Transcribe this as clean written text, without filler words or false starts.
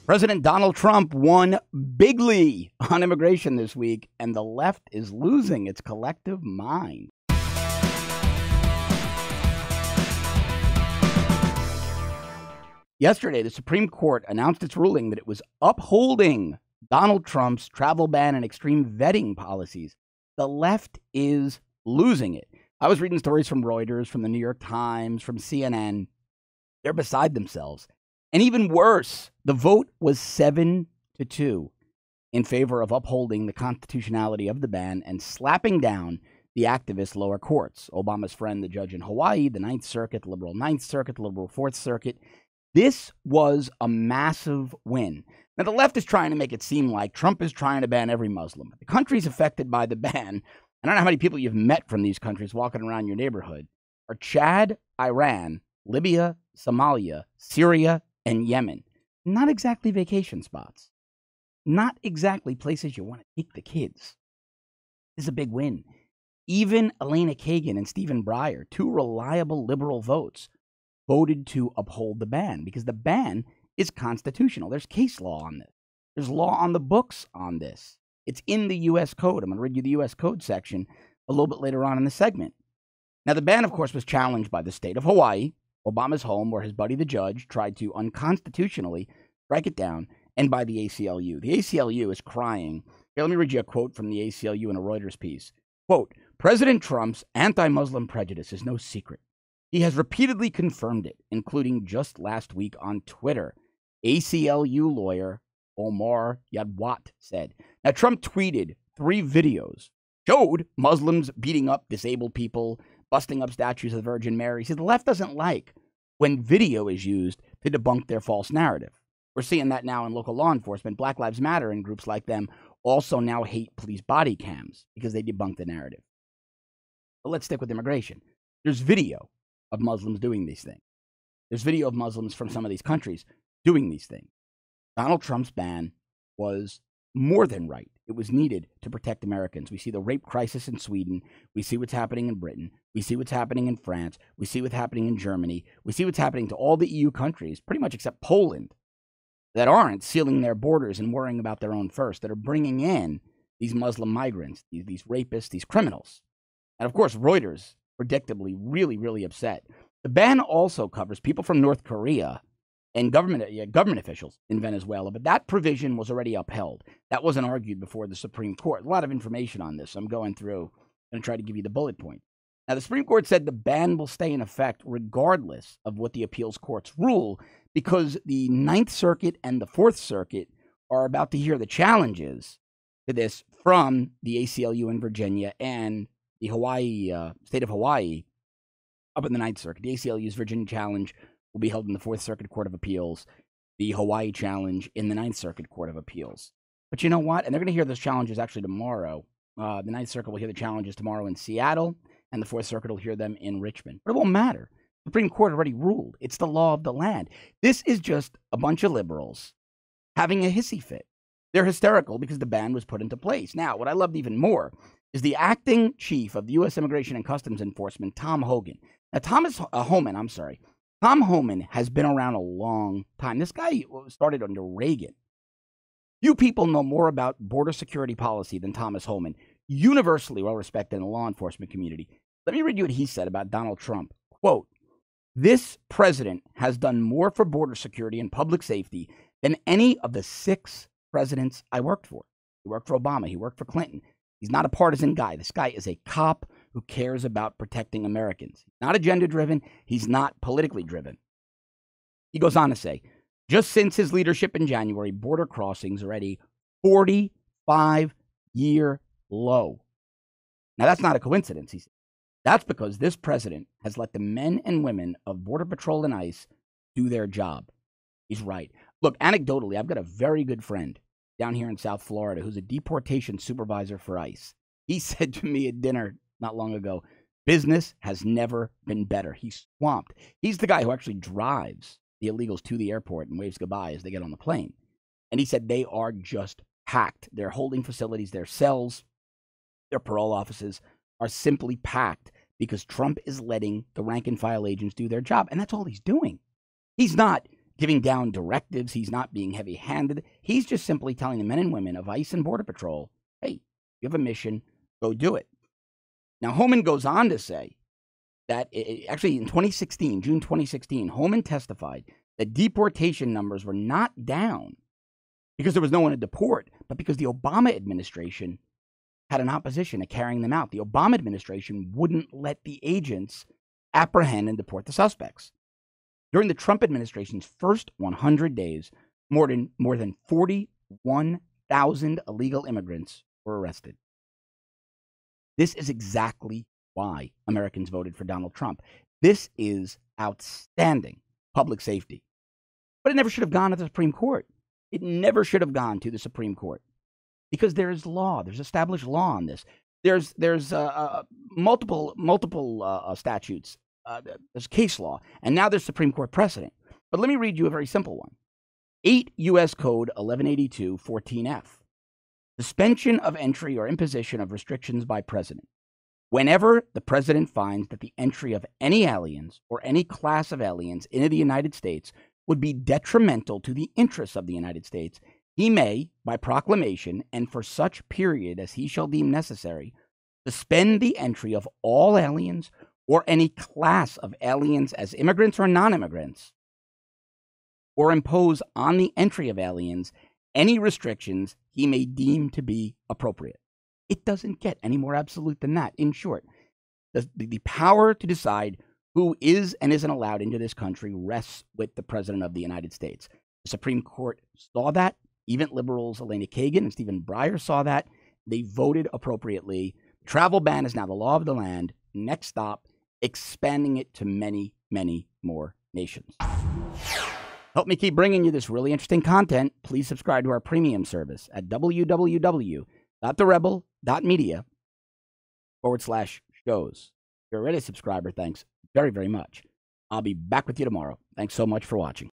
President Donald Trump won bigly on immigration this week, and the left is losing its collective mind. Yesterday, the Supreme Court announced its ruling that it was upholding Donald Trump's travel ban and extreme vetting policies. The left is losing it. I was reading stories from Reuters, from the New York Times, from CNN. They're beside themselves. And even worse, the vote was 7-2 in favor of upholding the constitutionality of the ban and slapping down the activist lower courts. Obama's friend, the judge in Hawaii, the Ninth Circuit, the liberal Ninth Circuit, the liberal Fourth Circuit. This was a massive win. Now, the left is trying to make it seem like Trump is trying to ban every Muslim. The countries affected by the ban, I don't know how many people you've met from these countries walking around your neighborhood, are Chad, Iran, Libya, Somalia, Syria, and Yemen. Not exactly vacation spots. Not exactly places you want to take the kids. This is a big win. Even Elena Kagan and Stephen Breyer, two reliable liberal votes, voted to uphold the ban because the ban is constitutional. There's case law on this. There's law on the books on this. It's in the U.S. Code. I'm going to read you the U.S. Code section a little bit later on in the segment. Now, the ban, of course, was challenged by the state of Hawaii, Obama's home, where his buddy the judge tried to unconstitutionally strike it down, and by the ACLU. The ACLU is crying. Here, let me read you a quote from the ACLU in a Reuters piece. Quote, President Trump's anti-Muslim prejudice is no secret. He has repeatedly confirmed it, including just last week on Twitter. ACLU lawyer Omar Yadwat said. Now, Trump tweeted 3 videos, showed Muslims beating up disabled people, busting up statues of the Virgin Mary. See, the left doesn't like when video is used to debunk their false narrative. We're seeing that now in local law enforcement. Black Lives Matter and groups like them also now hate police body cams because they debunk the narrative. But let's stick with immigration. There's video of Muslims doing these things. There's video of Muslims from some of these countries doing these things. Donald Trump's ban was more than right. It was needed to protect Americans. We see the rape crisis in Sweden. We see what's happening in Britain. We see what's happening in France. We see what's happening in Germany. We see what's happening to all the EU countries, pretty much except Poland, that aren't sealing their borders and worrying about their own first, that are bringing in these Muslim migrants, these rapists, these criminals. And of course, Reuters, predictably, really upset. The ban also covers people from North Korea and government officials in Venezuela, but that provision was already upheld. That wasn't argued before the Supreme Court. A lot of information on this. I'm going through and try to give you the bullet point. Now, the Supreme Court said the ban will stay in effect regardless of what the appeals courts rule because the Ninth Circuit and the Fourth Circuit are about to hear the challenges to this from the ACLU in Virginia and the state of Hawaii up in the Ninth Circuit. The ACLU's Virginia challenge will be held in the Fourth Circuit Court of Appeals, the Hawaii challenge in the Ninth Circuit Court of Appeals. But you know what? And they're going to hear those challenges actually tomorrow. The Ninth Circuit will hear the challenges tomorrow in Seattle, and the Fourth Circuit will hear them in Richmond. But it won't matter. The Supreme Court already ruled. It's the law of the land. This is just a bunch of liberals having a hissy fit. They're hysterical because the ban was put into place. Now, what I loved even more is the acting chief of the U.S. Immigration and Customs Enforcement, Tom Homan. Now, Tom Homan has been around a long time. This guy started under Reagan. Few people know more about border security policy than Thomas Homan, universally well respected in the law enforcement community. Let me read you what he said about Donald Trump. Quote, this president has done more for border security and public safety than any of the 6 presidents I worked for. He worked for Obama. He worked for Clinton. He's not a partisan guy. This guy is a cop who cares about protecting Americans. He's not agenda-driven. He's not politically driven. He goes on to say, just since his leadership in January, border crossings are at a 45-year low. Now, that's not a coincidence, he said. That's because this president has let the men and women of Border Patrol and ICE do their job. He's right. Look, anecdotally, I've got a very good friend down here in South Florida who's a deportation supervisor for ICE. He said to me at dinner not long ago, business has never been better. He's swamped. He's the guy who actually drives the illegals to the airport and waves goodbye as they get on the plane. And he said they are just packed. Their holding facilities, their cells, their parole offices are simply packed because Trump is letting the rank and file agents do their job. And that's all he's doing. He's not giving down directives. He's not being heavy-handed. He's just simply telling the men and women of ICE and Border Patrol, hey, you have a mission, go do it. Now, Homan goes on to say that actually in 2016, June 2016, Homan testified that deportation numbers were not down because there was no one to deport, but because the Obama administration had an opposition to carrying them out. The Obama administration wouldn't let the agents apprehend and deport the suspects. During the Trump administration's first 100 days, more than 41,000 illegal immigrants were arrested. This is exactly why Americans voted for Donald Trump. This is outstanding public safety. But it never should have gone to the Supreme Court. It never should have gone to the Supreme Court because there is law. There's established law on this. There's multiple statutes. There's case law, and now there's Supreme Court precedent. But let me read you a very simple one. 8 U.S. Code 1182 14F. Suspension of entry or imposition of restrictions by president. Whenever the president finds that the entry of any aliens or any class of aliens into the United States would be detrimental to the interests of the United States, he may, by proclamation and for such period as he shall deem necessary, suspend the entry of all aliens or any class of aliens as immigrants or non-immigrants, or impose on the entry of aliens any restrictions he may deem to be appropriate. It doesn't get any more absolute than that. In short, the power to decide who is and isn't allowed into this country rests with the President of the United States. The Supreme Court saw that. Even liberals Elena Kagan and Stephen Breyer saw that. They voted appropriately. Travel ban is now the law of the land. Next stop, expanding it to many, many more nations. Help me keep bringing you this really interesting content. Please subscribe to our premium service at www.therebel.media/shows. If you're already a subscriber, thanks very, very much. I'll be back with you tomorrow. Thanks so much for watching.